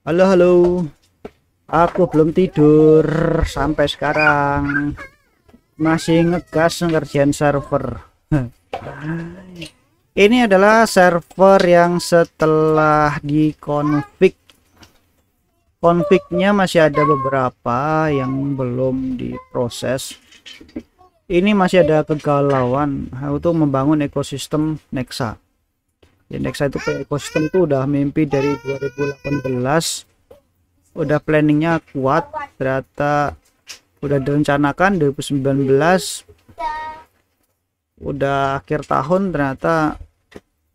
Halo, halo. Aku belum tidur sampai sekarang. Masih ngegas ngerjain server. Ini adalah server yang setelah dikonfig. Konfignya masih ada beberapa yang belum diproses. Ini masih ada kegalauan untuk membangun ekosistem Nexa. Ya, Nexa itu ekosistem tuh udah mimpi dari 2018. Udah planningnya kuat, ternyata udah direncanakan 2019, udah akhir tahun ternyata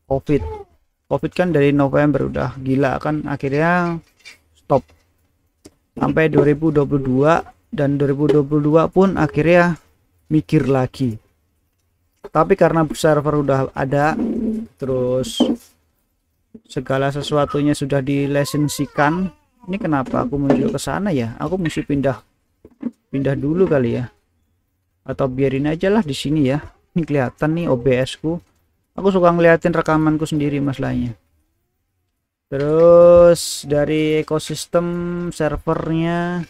covid kan dari November udah gila kan, akhirnya stop sampai 2022, dan 2022 pun akhirnya mikir lagi. Tapi karena server udah ada, terus segala sesuatunya sudah dilisensikan. Ini kenapa aku muncul ke sana ya? Aku mesti pindah dulu kali ya. Atau biarin aja lah di sini ya. Ini kelihatan nih OBS ku. Aku suka ngeliatin rekamanku sendiri masalahnya. Terus dari ekosistem servernya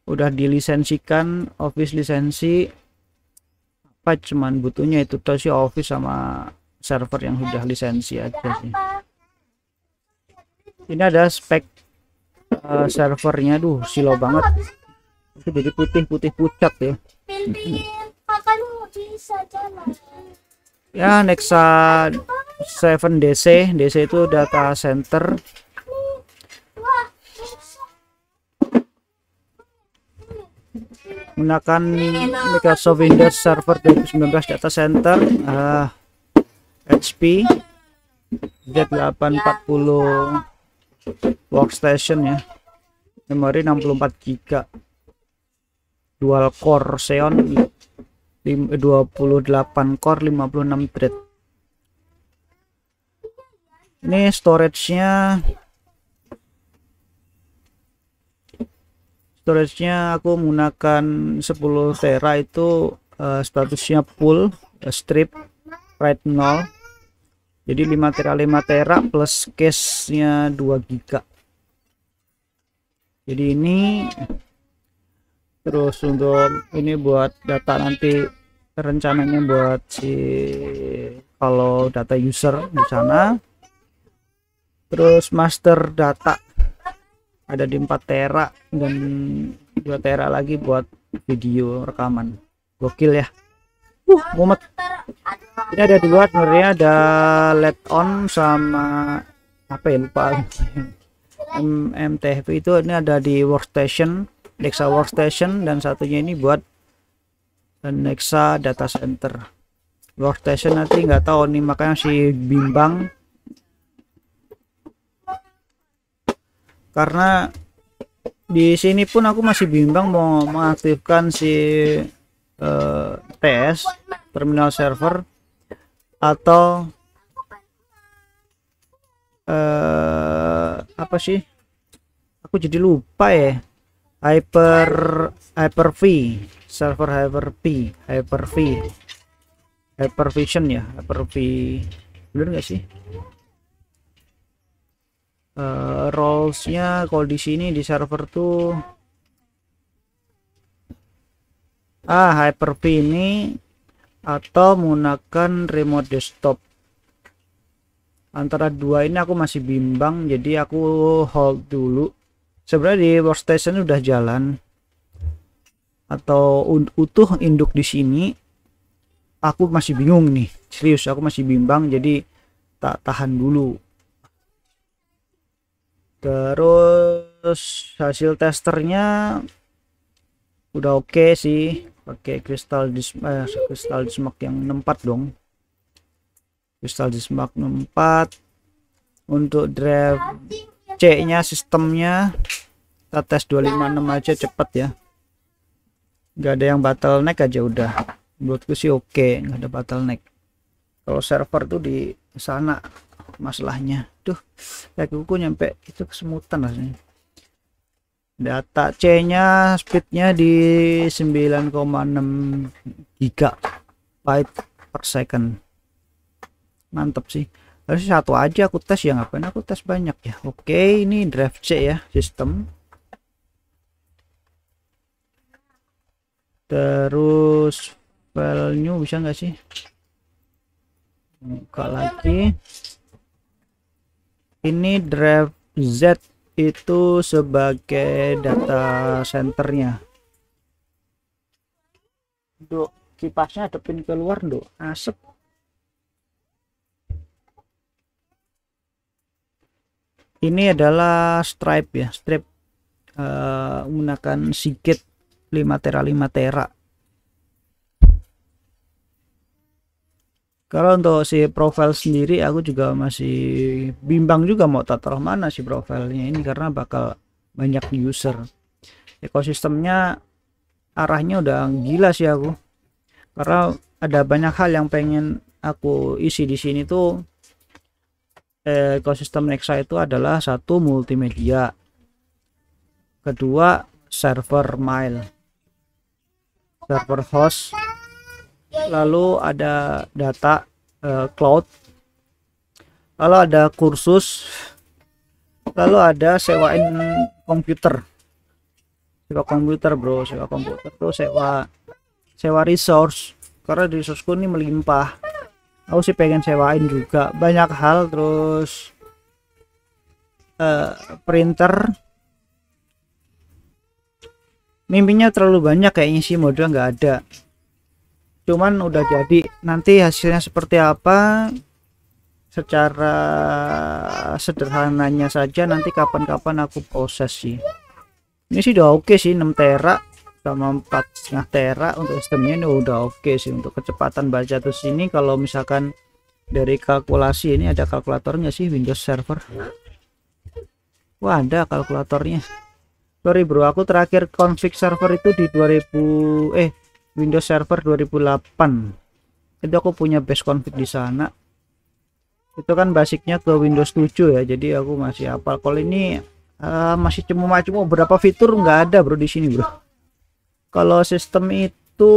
udah dilisensikan, Office lisensi. Apa cuman butuhnya itu tuh sih, Office sama server yang sudah lisensi aja sih. Ini ada spek servernya, duh silo banget. Itu jadi putih pucat ya. Ya, Nexa 7 DC itu data center. Menggunakan Microsoft Windows Server 2019 data center, HP Z840 workstation ya, memori 64 GB, dual core Xeon 28 core 56 thread. Ini storage-nya aku menggunakan 10 tera itu, statusnya full, strip write 0. Jadi 5 tera plus cache-nya 2 GB. Jadi ini terus untuk ini buat data nanti, rencananya buat kalau data user di sana. Terus master data ada di 4 tera dan 2 tera lagi buat video rekaman. Gokil ya. Mumet. Ini ada dua sebenarnya, ada LED on sama apa ya, lupa. MTF itu ini ada di workstation, Nexa workstation, dan satunya ini buat Nexa data center. Workstation nanti nggak tahu nih, makanya si bimbang karena di sini pun aku masih bimbang mau mengaktifkan si TS terminal server atau apa sih, aku jadi lupa ya, Hyper-V server, Hyper-Vision ya, Hyper-V bener nggak sih? Roles-nya kalau di sini di server tuh Hyper-V ini, atau menggunakan remote desktop. Antara dua ini aku masih bimbang, jadi aku hold dulu. Sebenarnya di workstation udah jalan atau utuh induk di sini, aku masih bingung nih, serius aku masih bimbang, jadi tak tahan dulu. Terus hasil testernya udah oke sih, pakai Crystal Disk yang 64 dong, Crystal Disk 64. Untuk drive C nya sistemnya kita tes 256 aja, cepet ya, nggak ada yang bottleneck aja udah, menurutku sih oke, nggak ada bottleneck. Kalau server tuh di sana masalahnya, tuh kakiku nyampe itu kesemutan rasanya. Data C nya speednya di 9,6 GB per second, mantap sih. harus satu aja aku tes ya, ngapain aku tes banyak ya. Oke, ini drive C ya, sistem. Terus file new bisa nggak sih? Buka lagi. Ini drive Z itu sebagai data centernya. Duk, kipasnya hadapin keluar, Duk. Asap. Ini adalah stripe ya, strip menggunakan Seagate 5 tera 5 tera. Kalau untuk si profile sendiri aku juga masih bimbang juga mau taruh mana si profilnya ini, karena bakal banyak user. Ekosistemnya arahnya udah gila sih aku, karena ada banyak hal yang pengen aku isi di sini tuh. Ekosistem Nexa itu adalah satu, multimedia, kedua server mail, server host, lalu ada data cloud, lalu ada kursus, lalu ada sewain komputer. Sewa komputer bro, sewa komputer tuh sewa resource, karena resourceku ini melimpah. Aku sih pengen sewain juga banyak hal. Terus printer, mimpinya terlalu banyak kayaknya sih, modal nggak ada, cuman udah jadi. Nanti hasilnya seperti apa secara sederhananya saja nanti kapan-kapan aku proses sih. Ini sih udah oke sih, 6 tera sama 4,5 tera untuk sistemnya ini udah oke sih untuk kecepatan baca. Terus ini kalau misalkan dari kalkulasi, ini ada kalkulatornya sih Windows Server. Wah, ada kalkulatornya. Sorry bro, aku terakhir config server itu di Windows Server 2008. Itu aku punya base config di sana. Itu kan basicnya ke Windows 7 ya, jadi aku masih hafal. Kalau ini masih cuma beberapa fitur nggak ada bro di sini bro. Kalau sistem itu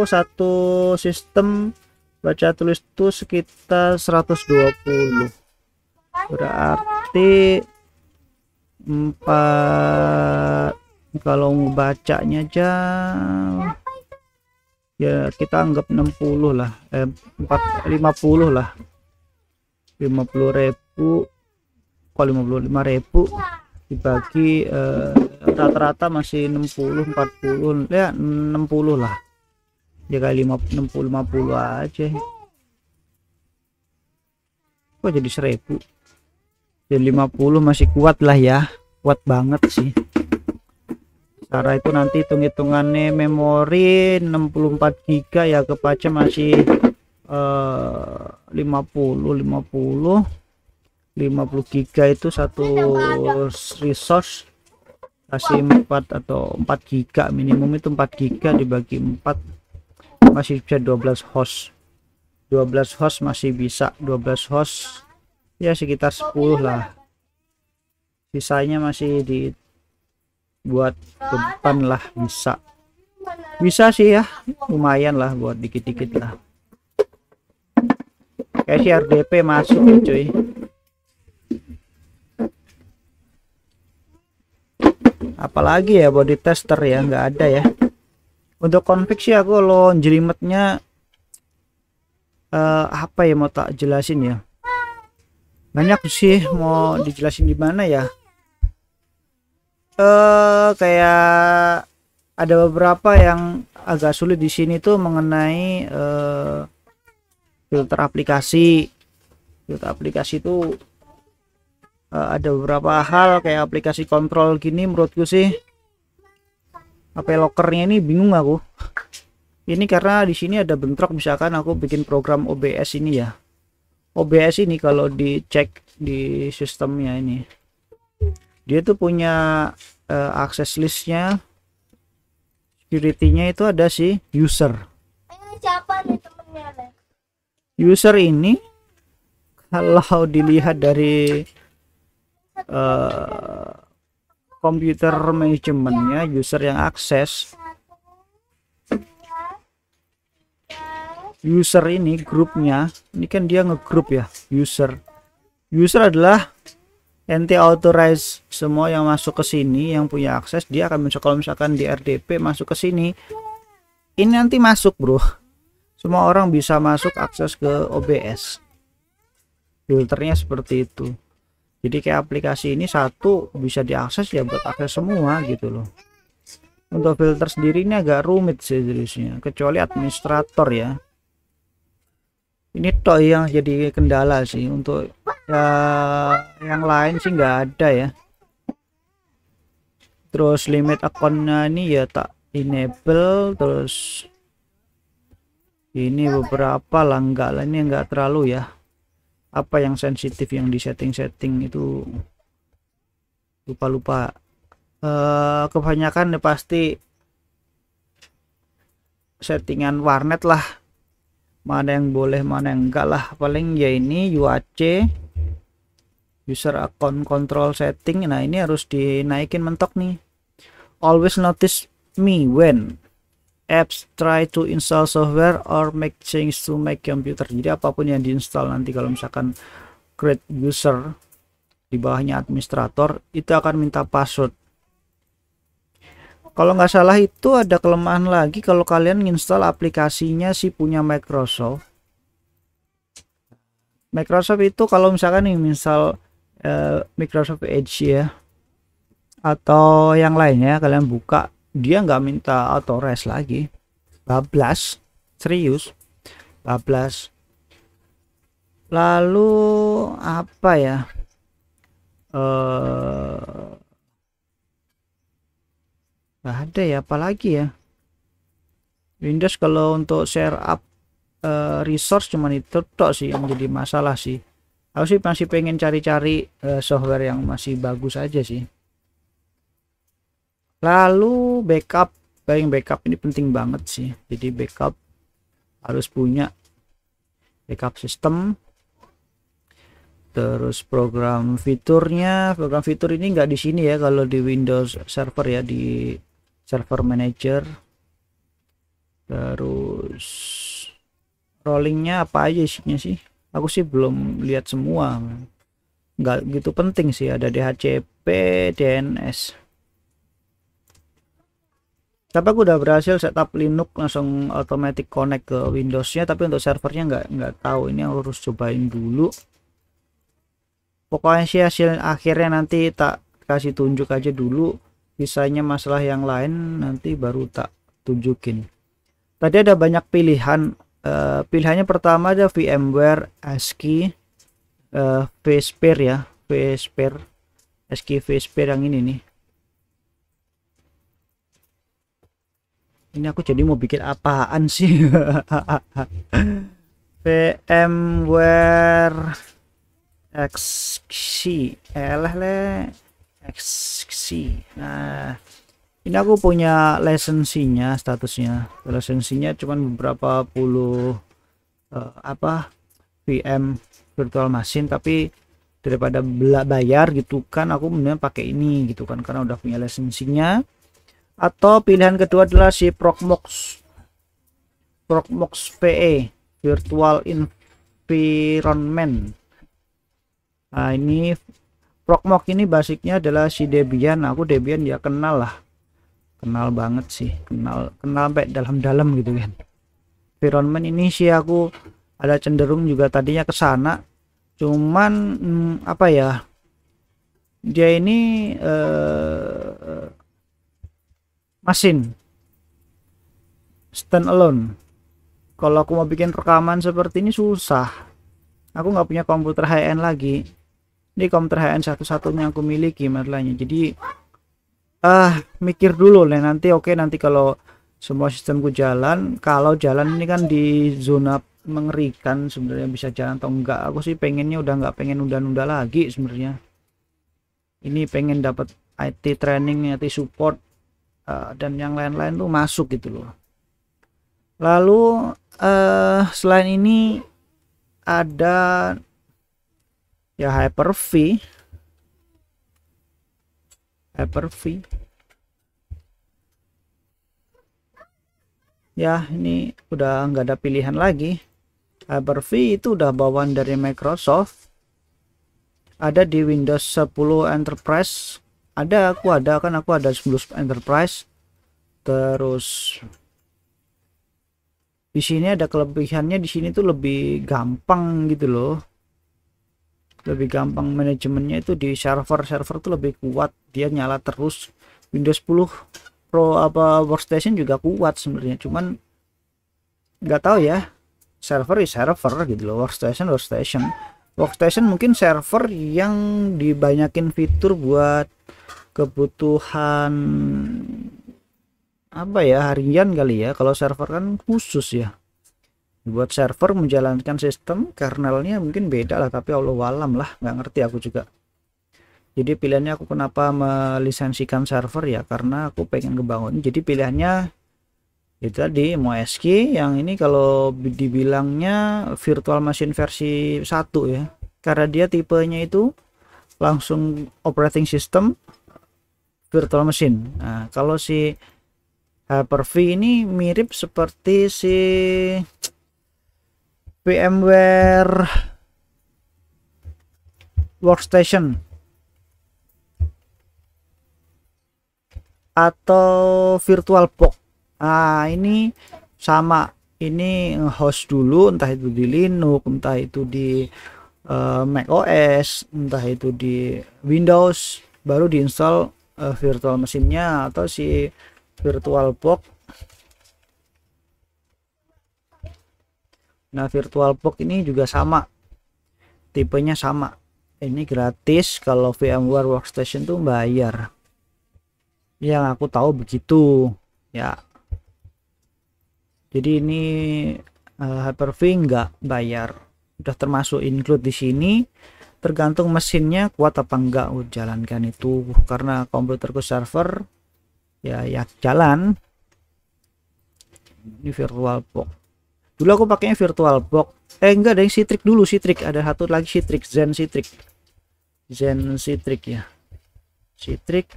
satu sistem baca tulis itu sekitar 120, berarti 4, kalau bacanya aja ya kita anggap 60 lah, 50 lah, 50.000. Kalau 55.000 dibagi rata-rata masih 60 40 ya, 60 lah ya, kali 60 50 aja. Kok jadi 1000 dan 50 masih kuat lah ya, kuat banget sih. Cara itu nanti hitung-hitungannya memori 64 GB ya, kepaca masih 50 GB itu satu resource kasih 4 atau 4 GB, minimum itu 4 GB dibagi 4 masih bisa 12 host. 12 host masih bisa, 12 host ya sekitar 10 lah, sisanya masih dibuat beban lah. Bisa sih ya, lumayan lah buat dikit-dikit lah. Kayak si RDP masuk ya cuy. Apalagi ya body tester ya, nggak ada ya. Untuk config sih aku lo jelimetnya apa ya, mau tak jelasin ya, banyak sih, mau dijelasin di mana ya. Kayak ada beberapa yang agak sulit di sini tuh mengenai filter aplikasi. Filter aplikasi itu ada beberapa hal kayak aplikasi kontrol gini, menurutku sih HP lockernya ini bingung aku. Ini karena di sini ada bentrok, misalkan aku bikin program OBS ini ya. OBS ini kalau dicek di sistemnya ini, dia tuh punya akses listnya, security-nya itu ada sih user. Siapa nih temennya? User ini kalau dilihat dari komputer manajemennya, user yang akses, user ini grupnya, ini kan dia ngegrup ya, user User adalah entity authorized, semua yang masuk ke sini yang punya akses dia akan masuk. Kalau misalkan di RDP masuk ke sini, ini nanti masuk bro, semua orang bisa masuk akses ke OBS. Filternya seperti itu. Jadi kayak aplikasi ini satu bisa diakses ya buat akses semua gitu loh. Untuk filter sendiri ini agak rumit sih seriusnya, kecuali administrator ya. Ini toh yang jadi kendala sih. Untuk ya, yang lain sih nggak ada ya. Terus limit akunnya ini ya tak enable. Terus ini beberapa lah, enggak lah, ini enggak terlalu ya. Apa yang sensitif yang di setting-setting itu lupa-lupa. Kebanyakan ya pasti settingan warnet lah, mana yang boleh mana yang enggak lah. Paling ya ini UAC, user account control setting. Nah ini harus dinaikin mentok nih. Always notice me when apps try to install software or make change to my computer. Jadi apapun yang diinstal nanti kalau misalkan create user di bawahnya administrator itu akan minta password. Kalau nggak salah itu ada kelemahan lagi kalau kalian install aplikasinya si punya Microsoft. Microsoft itu kalau misalkan nih misal Microsoft Edge ya atau yang lainnya kalian buka, dia nggak minta authorize lagi. Bablas, serius, bablas. Lalu apa ya? Nggak ada ya, apalagi ya. Windows kalau untuk share up resource cuman itu tok sih yang jadi masalah sih. Aku sih masih pengen cari-cari software yang masih bagus aja sih. Lalu backup, backup ini penting banget sih. Jadi backup harus punya backup system. Terus program fiturnya, program fitur ini nggak di sini ya kalau di Windows Server ya, di Server Manager. Terus rollingnya apa aja isinya sih? Aku sih belum lihat semua, nggak gitu penting sih. Ada DHCP, DNS. Tapi aku udah berhasil setup Linux langsung automatic connect ke Windowsnya, tapi untuk servernya nggak tahu. Ini harus cobain dulu. Pokoknya sih hasil akhirnya nanti tak kasih tunjuk aja dulu, sisanya masalah yang lain nanti baru tak tunjukin. Tadi ada banyak pilihan. Pilihannya pertama ada VMware, ASCII, vSphere ya, vSphere, ASCII vSphere yang ini nih. Ini aku jadi mau bikin apaan sih? VMware XC, XC. Nah, ini aku punya lisensinya, statusnya. Lisensinya cuman beberapa puluh VM virtual machine, tapi daripada bayar gitu kan, aku mendingan pakai ini gitu kan karena udah punya lisensinya. Atau pilihan kedua adalah si Proxmox VE, Virtual Environment. Nah ini Proxmox ini basicnya adalah si Debian. Aku Debian ya kenal lah, kenal banget sih, kenal sampai dalam-dalam gitu kan. Environment ini sih aku ada cenderung juga tadinya ke sana, cuman apa ya, dia ini mesin stand alone. Kalau aku mau bikin rekaman seperti ini susah. Aku nggak punya komputer high-end lagi. Ini komputer high-end satu-satunya yang aku miliki masalahnya. Jadi mikir dulu lah nanti. Oke, nanti kalau semua sistemku jalan, kalau jalan ini kan di zona mengerikan sebenarnya, bisa jalan atau enggak. Aku sih pengennya udah nggak pengen nunda-nunda lagi sebenarnya. Ini pengen dapat IT training, IT support, dan yang lain-lain tuh masuk gitu loh. Lalu selain ini ada ya Hyper-V. Ya ini udah nggak ada pilihan lagi. Hyper-V itu udah bawaan dari Microsoft. ada di Windows 10 Enterprise. Aku ada 10 Enterprise. Terus di sini ada kelebihannya, di sini tuh lebih gampang gitu loh. Lebih gampang manajemennya, itu di server tuh lebih kuat, dia nyala terus. Windows 10 Pro apa workstation juga kuat sebenarnya, cuman nggak tahu ya, server gitu loh, workstation mungkin server yang dibanyakin fitur buat kebutuhan apa ya, harian kali ya. Kalau server kan khusus ya, buat server menjalankan sistem, kernelnya mungkin beda lah, tapi Allah alam lah, nggak ngerti aku juga. Jadi pilihannya aku kenapa melisensikan server ya, karena aku pengen ngebangun. Jadi pilihannya itu tadi, mau SQ yang ini kalau dibilangnya virtual machine versi 1 ya, karena dia tipenya itu langsung operating system virtual machine. Nah, kalau si Hyper-V ini mirip seperti si VMware Workstation atau VirtualBox. Nah, ini sama, ini host dulu, entah itu di Linux, entah itu di Mac OS, entah itu di Windows, baru diinstal virtual mesinnya atau si VirtualBox. Nah, VirtualBox ini juga sama, tipenya sama, ini gratis. Kalau VMware Workstation tuh bayar, yang aku tahu begitu ya. Jadi ini Hyper-V nggak bayar, udah termasuk include di sini. Tergantung mesinnya kuat apa enggak jalankan itu, karena komputerku server ya jalan. Ini VirtualBox, dulu aku pakainya VirtualBox, enggak, ada yang Citrix dulu, ada satu lagi Citrix, Zen Citrix ya, Citrix.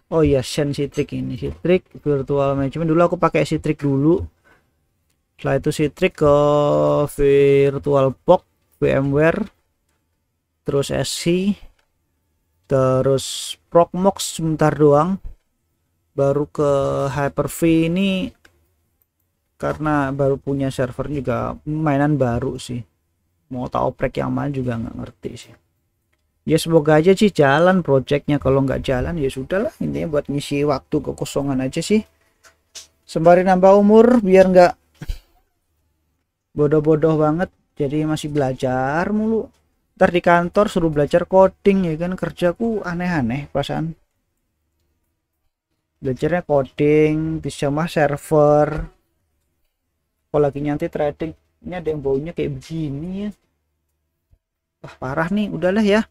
Oh iya, Citrix ini, Citrix Virtual Management. Dulu aku pakai Citrix dulu, setelah itu Citrix ke VirtualBox, VMware, terus SC, terus Proxmox sebentar doang, baru ke Hyper-V ini karena baru punya server juga, mainan baru sih, mau tak oprek yang mana juga nggak ngerti sih. Ya semoga aja sih jalan projectnya, kalau nggak jalan ya sudahlah, intinya buat ngisi waktu kekosongan aja sih, sembari nambah umur biar nggak bodoh-bodoh banget. Jadi masih belajar mulu, ntar di kantor suruh belajar coding ya kan, kerjaku aneh-aneh perasaan, belajarnya coding bisa mah server. Kalau lagi nyantai trading ini ada yang baunya kayak begini ya, wah parah nih. Udahlah ya,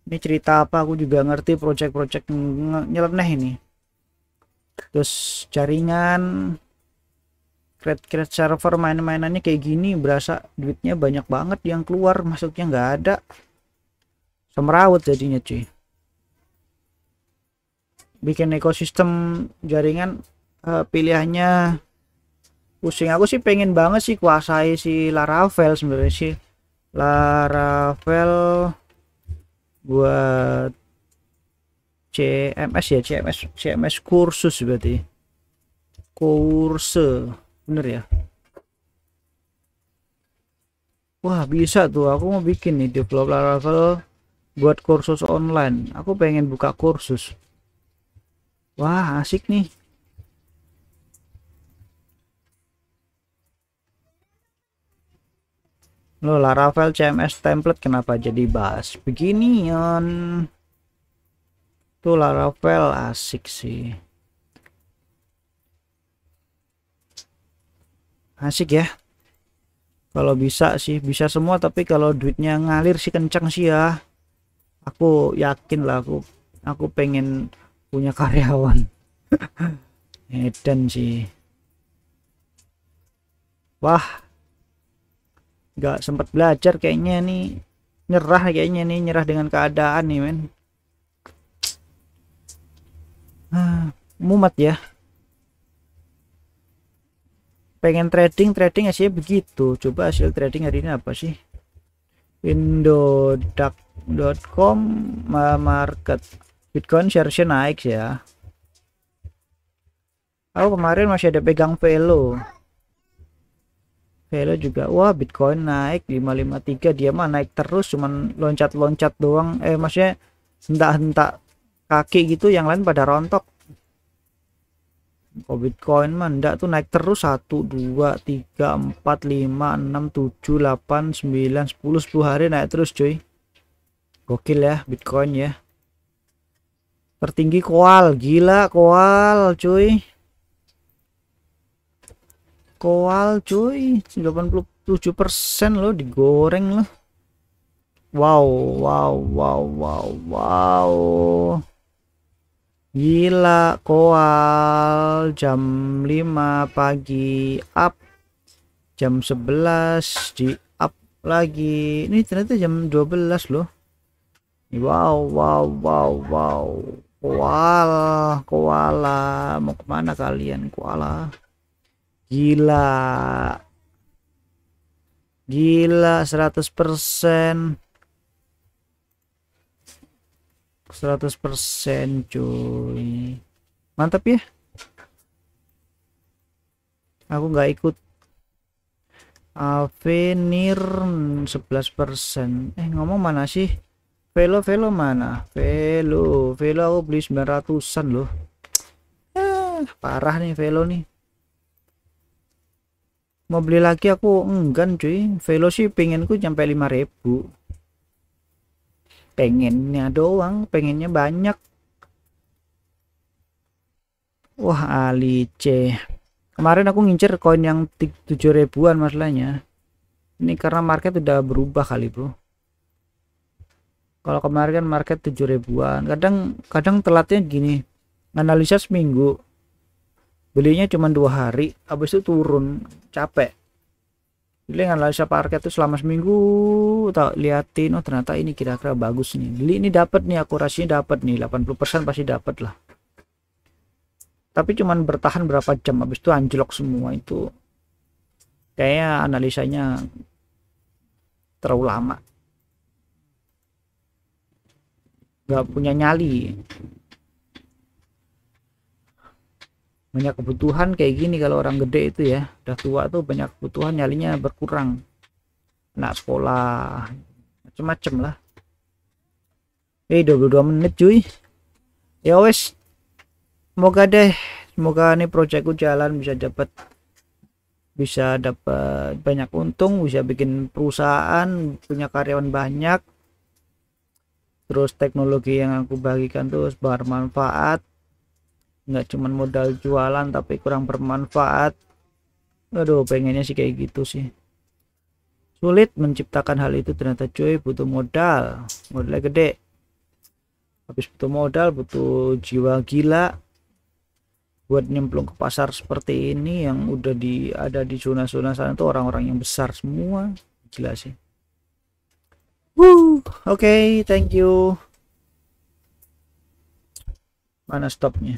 ini cerita apa aku juga ngerti, project-project nyeleneh ini. Terus jaringan, create server, main-mainannya kayak gini, berasa duitnya banyak banget yang keluar, masuknya nggak ada, semrawut jadinya cuy. Bikin ekosistem jaringan pilihannya pusing. Aku sih pengen banget sih kuasai si Laravel sebenarnya sih, Laravel buat CMS ya, CMS kursus berarti, kurse bener ya. Wah bisa tuh, aku mau bikin nih develop Laravel buat kursus online. Aku pengen buka kursus, wah asik nih. Lo Laravel CMS template kenapa jadi bahas beginian? Tuh Laravel asik sih, asik ya. Kalau bisa sih bisa semua, tapi kalau duitnya ngalir sih kencang sih ya. Aku yakin lah, aku pengen punya karyawan. Edan sih. Wah, nggak sempat belajar kayaknya nih, nyerah kayaknya nih, nyerah dengan keadaan nih men. Mumet ya, pengen trading aja begitu. Coba hasil trading hari ini apa sih? Indodax.com market. Bitcoin share naik ya. Aku kemarin masih ada pegang Velo. Velo juga, wah Bitcoin naik 553, dia mah naik terus, cuman loncat-loncat doang. Maksudnya hentak-hentak kaki gitu, yang lain pada rontok. Kok Bitcoin mah enggak tuh, naik terus 1 2 3 4 5 6 7 8 9 10 hari naik terus cuy. Gokil ya Bitcoin ya. Tertinggi koal, gila koal cuy. Koal cuy 87% loh, digoreng loh. Wow wow wow wow wow, gila koal. Jam 5 pagi up, jam 11 di up lagi. Ini ternyata jam 12 loh. Wow wow wow wow, koala mau kemana kalian koala? Gila 100% cuy, mantap ya. Aku nggak ikut. Avenir 11%. Ngomong mana sih Velo mana? Velo aku beli 900-an loh. Parah nih Velo nih. Mau beli lagi aku enggan cuy. Velo sih pengenku sampai 5.000. Pengennya doang, pengennya banyak. Wah Alice, kemarin aku ngincer koin yang 7.000-an masalahnya. Ini karena market udah berubah kali bro. Kalau kemarin kan market 7.000-an, kadang telatnya gini, analisa seminggu, belinya cuma 2 hari, habis itu turun, capek. Jadi analisa market itu selama seminggu, tak liatin, oh ternyata ini kira-kira bagus nih, beli ini dapat nih, akurasinya dapat nih, 80% pasti dapat lah. Tapi cuman bertahan berapa jam, habis itu anjlok semua. Itu kayaknya analisanya terlalu lama, nggak punya nyali. Banyak kebutuhan kayak gini kalau orang gede itu ya, udah tua tuh banyak kebutuhan, nyalinya berkurang, anak sekolah macem-macem lah. 22 menit cuy. Ya wes, semoga nih proyekku jalan, bisa dapat banyak untung, bisa bikin perusahaan, punya karyawan banyak, terus teknologi yang aku bagikan tuh bermanfaat, nggak cuman modal jualan tapi kurang bermanfaat. Aduh pengennya sih kayak gitu sih. Sulit menciptakan hal itu ternyata cuy, butuh modalnya gede. Habis butuh modal, butuh jiwa gila buat nyemplung ke pasar seperti ini yang udah ada di zona-zona sana tuh orang-orang yang besar semua. Gila sih. Oke, thank you. Mana stopnya?